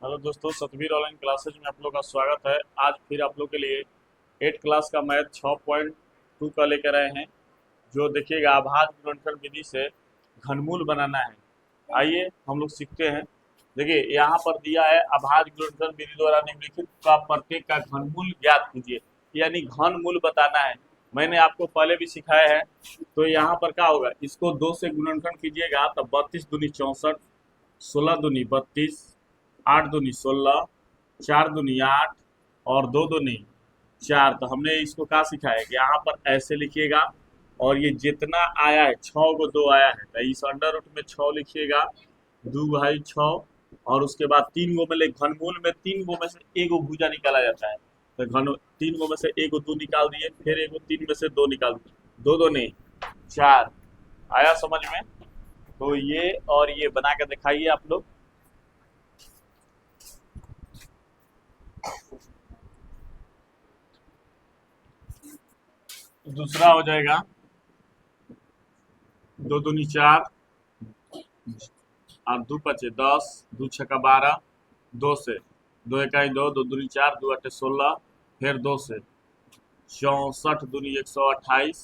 Hello दोस्तों, Satveer online classes में आप लोग का स्वागत है। आज फिर आप लोग के लिए 8 क्लास का मैथ 6.2 का लेकर आए हैं, जो देखिएगा अभाज्य गुणनखंड विधि से घनमूल बनाना है। आइए हम लोग सीखते हैं। देखिए यहाँ पर दिया है अभाज्य गुणनखंड विधि द्वारा निम्नलिखित का प्रत्येक का घनमूल ज्ञात कीजिए, यानी घनमूल बताना है। मैंने आपको पहले भी सिखाया है। तो यहाँ पर क्या होगा, इसको 2 से गुणनखंड कीजिएगा तो 32 दूनी 64, 16 दूनी 32, 8 दूनी 16, 4 दूनी 8 और 2 दूनी 4। तो हमने इसको क्या सिखाया कि यहाँ पर ऐसे लिखिएगा और ये जितना आया है 6 को 2 आया है तो इस अंडर रूट में 6 लिखिएगा, 2 भाई 6। और उसके बाद 3 गो में ले घनमूल में 3 गो में से एगो भुजा निकाला जाता है। तो घन 3 गो में से एगो 2 निकाल दिए, फिर एगो 3 में से 2 निकाल दिए, 2 2 नहीं 4। आया समझ में? तो ये और ये बना के दिखाइए आप लोग। दूसरा हो जाएगा 2 दूनी 4 और 2 पचे 10, 2 छक्का 12, 2 से 2 इकाई 2, 2 दूनी 4, 2 अट्ठे 16, फिर 2 से 64 दूनी 128,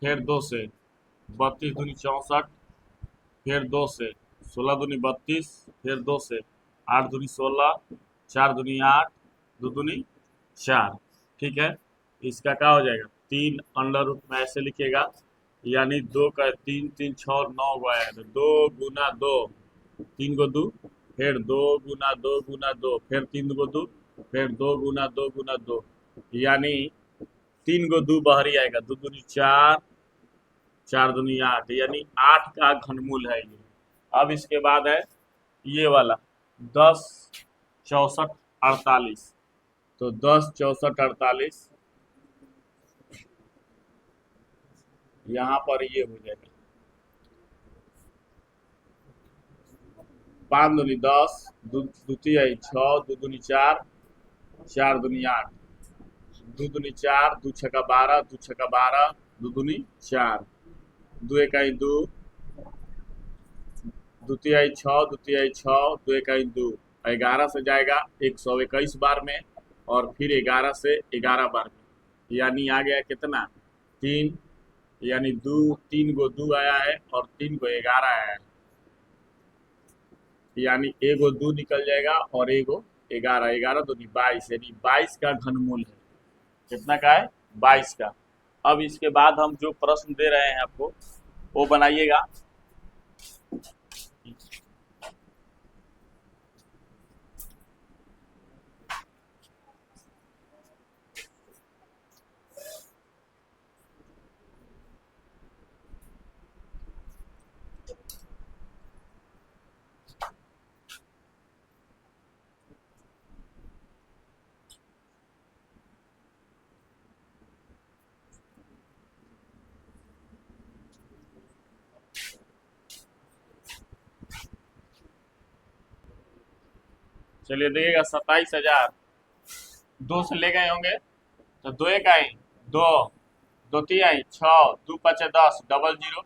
फिर 2 से 32 दूनी 64, फिर 2 से 16 दूनी 32, फिर 2 से 8 दूनी 16, 4 दूनी 8, 2 दूनी 4। ठीक है, इसका क्या हो जाएगा, 3 अंडर रूट में ऐसे लिखिएगा, यानी 2 का 3 3 6 और 9 को आएगा तो 2 गुना 2, 3 को 2, फिर 2 गुना 2 गुना 2, फिर 3 को 2, फिर 2 गुना 2 गुना 2, यानी 3 को 2 बाहरी आएगा, 2 दूनी 4, 4 दूनी 8, यानी 8 का घनमूल है ये। अब इसके बाद है ये वाला 10 64 48। तो 10 64 48 यहाँ पर ये हो जाएगा 5 दूनी 10, द्वितीय 6, 2 दूनी 4, 4 दूनी 8, 2 दूनी 4, 2 छक्का 12, 2 छक्का 12, 2 दूनी 4, 2 इकाई 2, द्वितीय 6, द्वितीय 6, 2 इकाई 2, 11 से जाएगा 121 बार में और फिर 11 से 11 बार में, यानी आ गया कितना 3, यानी 2 3 को 2 आया है और 3 को 11 आया है, यानी एगो 2 निकल जाएगा और एगो 11, 11 दूनी 22, यानी 22 का घनमूल है। कितना का है? 22 का। अब इसके बाद हम जो प्रश्न दे रहे हैं आपको वो बनाइएगा। चलिए देखिएगा, 27,000 2 से ले गए होंगे तो 2 इकाई 2, 2 तिहाई 6, 2 पचे 10, डबल जीरो।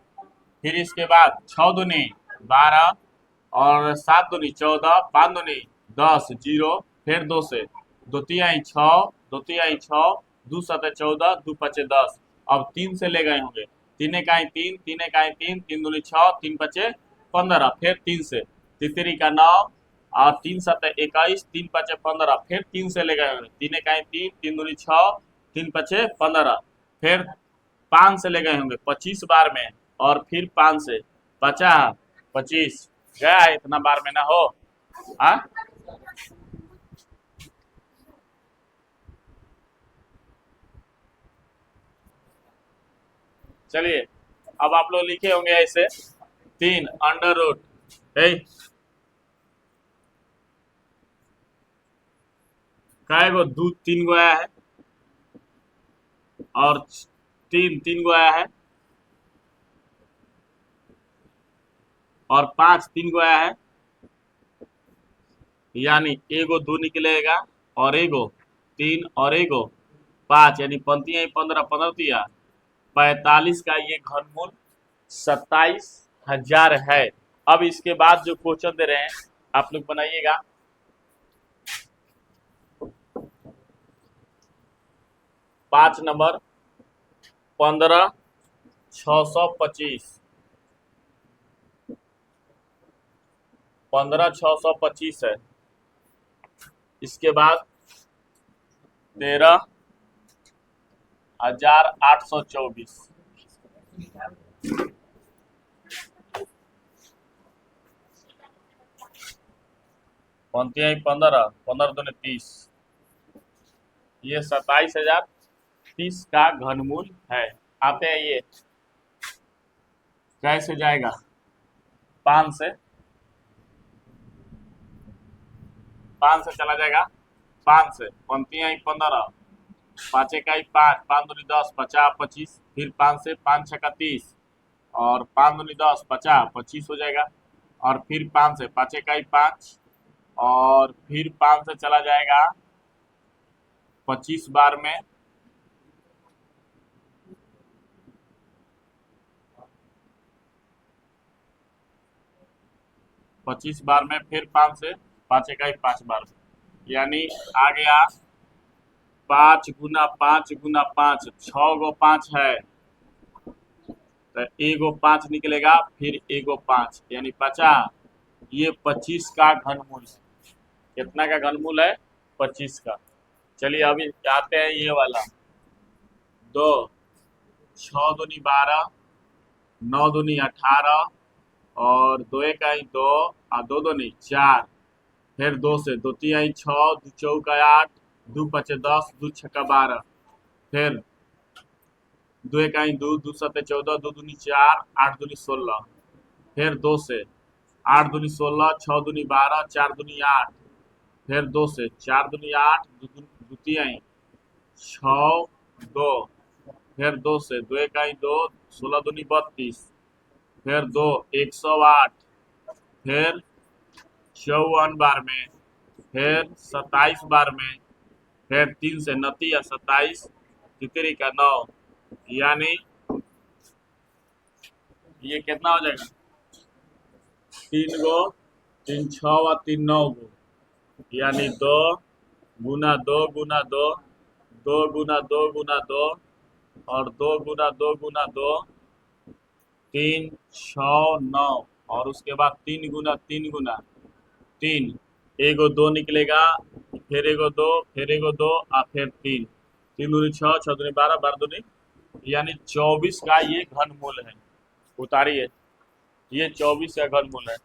फिर इसके बाद 6 दूनी 12 और 7 दूनी 14, 5 दूनी 10, जीरो। फिर 2 से 2 तिहाई 6, 2 तिहाई 6, 2 सते 14, 2 पचे 10। अब 3 से ले गए होंगे, 3 इकाई 3, 3 इकाई 3, 3 दूनी 6, 3 पचे 15। फिर 3 से तितरी का 9 और 3 सते 21, 3 पचे 15। फिर 3 से ले गए होंगे, 3 इकाई 3, 3 दूनी 6, 3 पचे 15। फिर 5 से ले गए होंगे 25 बार में और फिर 5 से 50 25 गया है, इतना बार में ना हो। हाँ, चलिए अब आप लोग लिखे होंगे ऐसे 3 अंडर रूट काय गो 2 3 गो आया है और 3 3 गो आया है और 5 3 गो आया है, यानी एगो 2 निकलेगा और एगो 3 और एगो 5, यानी पंक्तियां 15 15 दिया 45 का ये घनमूल 27,000 है। अब इसके बाद जो क्वेश्चन दे रहे हैं आप लोग बनाइएगा। 5 नंबर 15,625, 15,625 है। इसके बाद 13,824, 15 15 दूनी 30, ये 27,030 का घनमूल है। आते हैं ये कैसे जाएगा, 5 से चला जाएगा। 5 से 15, 5 इकाई 5, 5 दूनी 10, 50 25, फिर 5 से 5 छक्का 30, और 5 दूनी 10, 50 25 हो जाएगा। और फिर 5 से 5 इकाई 5, और फिर 5 से चला जाएगा 25 बार में, 25 बार में, फिर 5 से 5 इकाई 5 बार, यानी आ गया 5 गुना 5 गुना 5, 6 गो 5 है, तो एगो 5 निकलेगा, फिर एगो 5, यानी 50। ये 25 का घनमूल है। कितना का घनमूल है, 25 का। चलिए अभी आते हैं ये वाला 2, 6 दूनी 12, 9 दूनी 18, और 2 इकाई 2, और 2 दूनी 4, फिर 2 से 2 तिहाई 6, 2 चौका 8, 2 पचे 10, 2 छक्का 12, फिर 2 इकाई 2, 2 सत्ते 14, 2 दूनी 4, 8 दूनी 16, फिर 2 से 8 दूनी 16, 6 दूनी 12, 4 दूनी 8, फिर 2 से 4 दूनी 8, 2 तिहाई 6 2, फिर 2 से 2 इकाई 2, 16 दूनी 32, फिर 2 108, फिर 54 बार में, फिर 27 बार में, फिर 3 से 29 या 27, तितरी का 9, यानी ये कितना हो जाएगा, 3 गो 3 6 और 3 9 गो, यानी 2 गुना 2 गुना 2, 2 गुना 2 गुना 2, और 2 गुना 2 गुना 2, 3 6 9, और उसके बाद 3 गुना 3 गुना 3, एगो 2 निकलेगा, फिर एगो 2, फिर एगो 2, और फिर 3, 3 दूनी 6, 6 दूनी 12, 12 दूनी, यानी 24 का ये घनमूल है। उतारिए, ये 24 का घनमूल है।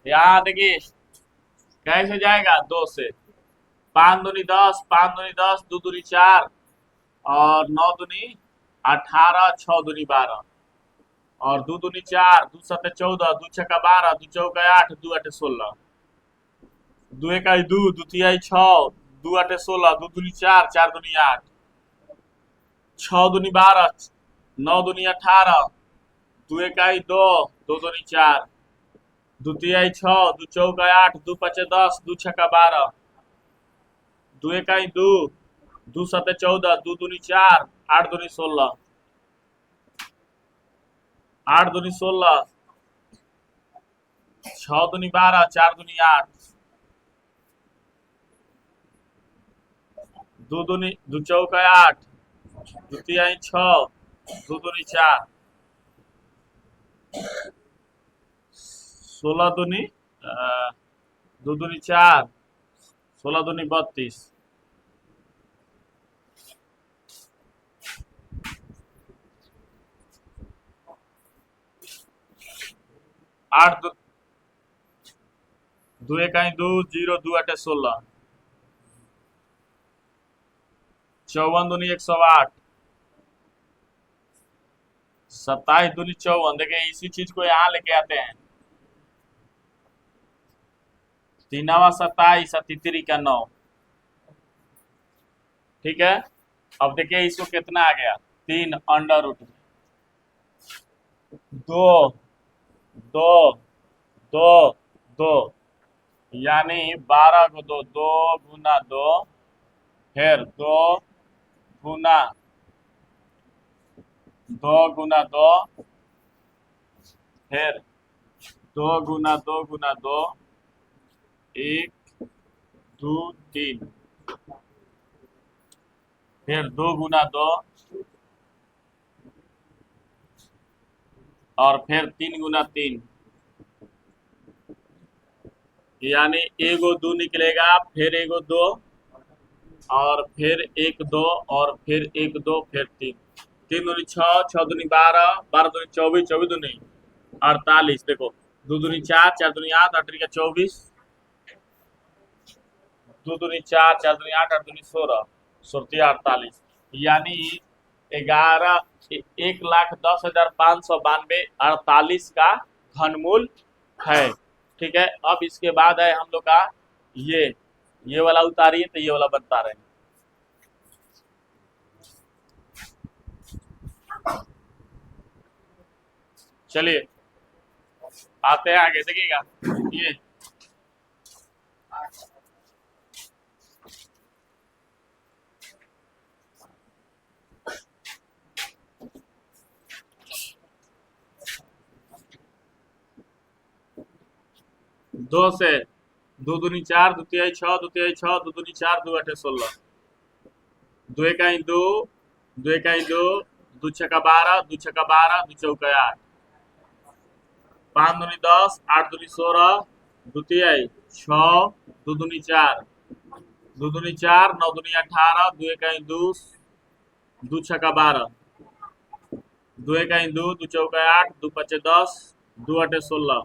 यहाँ देखिए कैसे जाएगा, 2 से 5 दूनी 10, 5 दूनी 10, 2 दूनी 4, और 9 दूनी 18, 6 दूनी 12, और 2 दूनी 4, 2 सत्ते 14, 2 छक्का 12, 2 चौका 8, 2 आठे 16, 2 इकाई 2, 2 तिहाई 6, 2 आठे 16, 2 दूनी 4, 4 दूनी 8, 6 दूनी 12, 9 दूनी 18, 2 इकाई 2, 2 दूनी 4, 2 तिहाई 6, 2 चौका 8, 2 पचे 10, 2 छक्का 12, 2 इकाई 2, 2 सत्ते 14, 2 दूनी 4, 8 दूनी 16, 8 दूनी 16, 6 दूनी 12, 4 दूनी 8, 2 दूनी 2 चौका 8, 2 तिहाई 6, 2 दूनी 4, 16 दूनी 2 दूनी 4, 16 दूनी 32, 8 2 इकाई 2, 0 2 आठे 16, 54 दूनी 108, 27 दूनी 54। देखिए इसी चीज को यहाँ लेके आते हैं, 3 27 और तितरी का 9, ठीक है। अब देखिए इसको कितना आ गया, 3 अंडर रूट 2 2 2 2, यानी 12 को दो, 2 × 2, फिर 2 × 2, फिर 2 × 2 × 2, 1 2 3, फिर 2 × 2 और फिर 3 × 3, यानी एगो 2 निकलेगा, फिर एगो 2 और फिर 1 2 और फिर 1 2 फिर 3, 3 दूनी 6, 6 दूनी 12, 12 दूनी 24, 24 दूनी 48, देखो 2 दूनी 4, 4 दूनी 8, 8 का 24, 2 दूनी 4, 4 दूनी 8, 8 दूनी 16, 16 48, यानी 1,10,592 48 का घनमूल है। ठीक है, अब इसके बाद है हम लोग का ये वाला उतारिए तो ये वाला बनता रहे। चलिए आते हैं आगे, देखिएगा ये 2 से 2 दूनी 4, 2 तिहाई 6, 2 तिहाई 6, 2 दूनी 4, 2 8 16, 2 1 2, 2 1 2, 2 6 12, 2 6 12, 2 4 8, 5 दूनी 10, 8 दूनी 16, 2 तिहाई 6, 2 दूनी 4, 2 दूनी 4, 9 दूनी 18, 2 1 2, 2 6 12, 2 1 2, 2 4 8, 2 5 10, 2 8 16,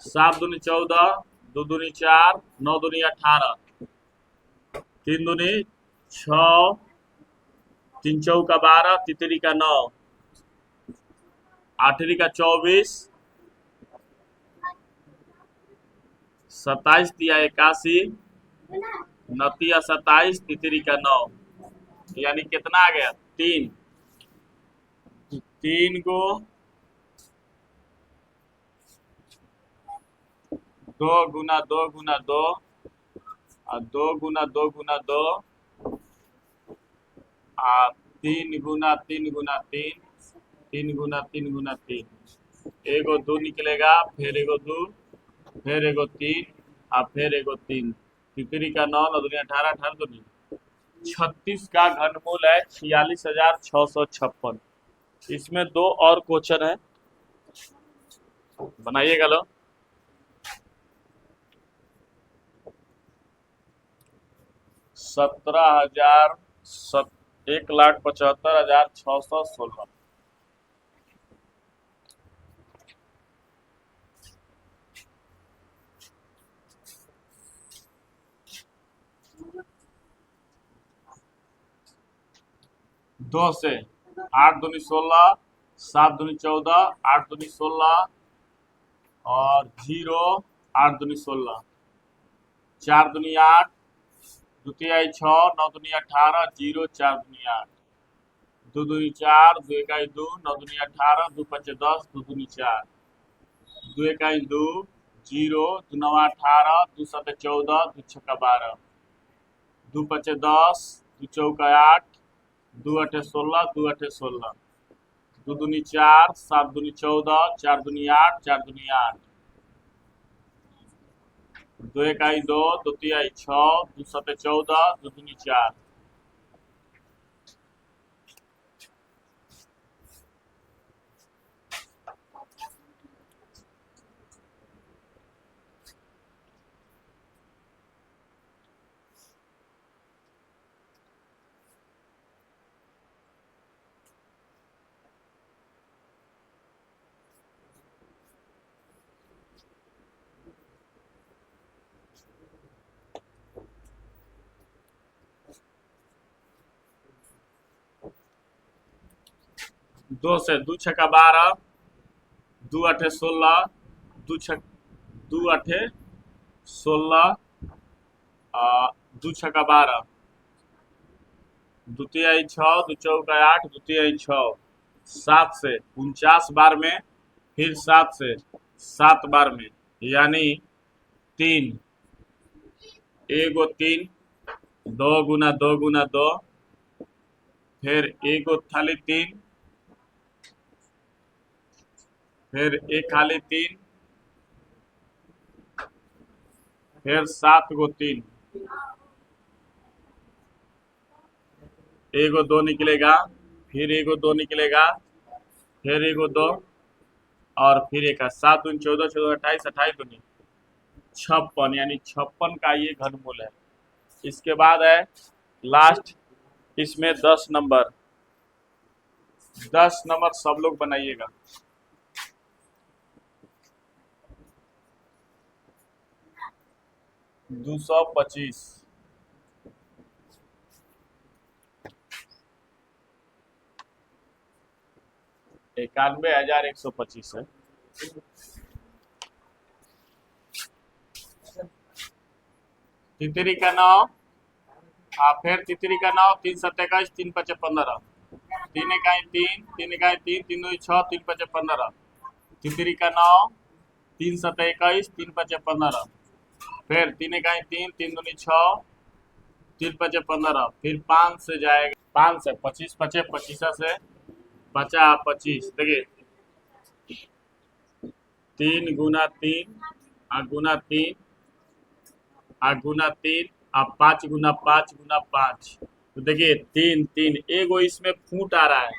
7 दूनी 14, 2 दूनी 4, 9 दूनी 18, 3 दूनी 6, 3 चौका 12, तितरी का 9, 8 का 24, 27 तिया 81, 9 27, तितरी का 9, यानी कितना आ गया 3, 3 को 2 × 2 × 2 और 2 × 2 × 2 और 3 × 3 × 3, 3 × 3 × 3, एगो 2 निकलेगा, फिर एगो 2, फिर एगो 3 और फिर एगो 3, तितरी का 9, 9 दूनी 18, 18 दूनी 36 का घनमूल है 46,656। इसमें 2 और क्वेश्चन है, बनाइएगा लो। 1,75,616। दो से 8 दूनी 16, 7 दूनी 14, 8 दूनी 16 और 0, 8 दूनी 16, 4 दूनी 8, 2 तिहाई 6, 9 दूनी 18, 0 4 दूनी 8, 2 दूनी 4, 2 1 2, 9 दूनी 18, 2 5 10, 2 दूनी 4, 2 1 2, 0 2 9 18, 2 7 14, 2 6 12, 2 5 10, 2 4 8, 2 8 16, 2 8 16, 2 दूनी 4, 7 दूनी 14, 4 दूनी 8, 4 दूनी 8, 2 1 2, 2 तिहाई 6, 2 7 14, 2 दूनी 4, दो से 2 6 12, 2 8 16, 2 6 2 8 16, 2 6 12, 2 तिहाई 6, 2 4 8, 2 तिहाई 6, 7 से 49 बार में, फिर 7 से 7 बार में, यानी तीन, एगो तीन, दो गुना दो गुना दो, फिर एगो थाली तीन, फिर एक खाली तीन, फिर 7 गो तीन, एगो दो निकलेगा, फिर एगो दो निकलेगा, फिर एगो दो, और फिर एक 7 दूनी 14, 14 28, 28 दूनी 56, यानी 56 का ये घनमूल है। इसके बाद है लास्ट, इसमें 10 नंबर, 10 नंबर सब लोग बनाइएगा। दो सौ 25, 91,125 है। तितरी का 9, फिर तितरी का 9, 3 7 21, 3 5 15, 3 इकाई 3, 3 इकाई 3, 3 2 6, 3 5 15, तितरी का 9, 3 7 21, 3 5 15, फिर 3 इकाई 3, 3 दूनी 6, 3 5 15, फिर 5 से जाएगा, 5 से 25 5 25 से 50 25, देखिए 3 गुना 3 गुना 3 गुना 3 5 गुना 5 गुना 5, तो देखिए 3 3, एगो इसमें फूट आ रहा है,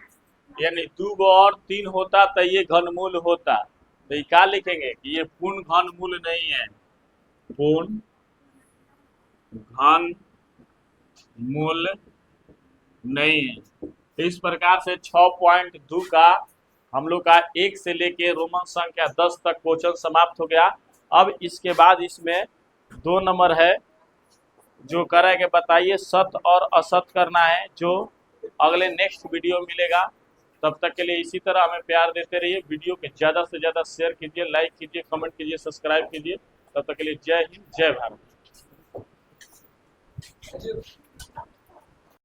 यानी 2 गो और 3 होता तो ये घनमूल होता। तो ये क्या लिखेंगे कि ये पूर्ण घनमूल नहीं है, पूर्ण घनमूल नहीं है। तो इस प्रकार से 6.2 का हम लोग का 1 से लेके रोमन संख्या 10 तक क्वेश्चन समाप्त हो गया। अब इसके बाद इसमें 2 नंबर है जो करेंगे, बताइए सत्य और असत्य करना है, जो अगले नेक्स्ट वीडियो मिलेगा। तब तक के लिए इसी तरह हमें प्यार देते रहिए, वीडियो के ज़्यादा से ज़्यादा शेयर कीजिए, लाइक कीजिए, कमेंट कीजिए, सब्सक्राइब कीजिए। तब तक के लिए जय हिंद, जय भारत।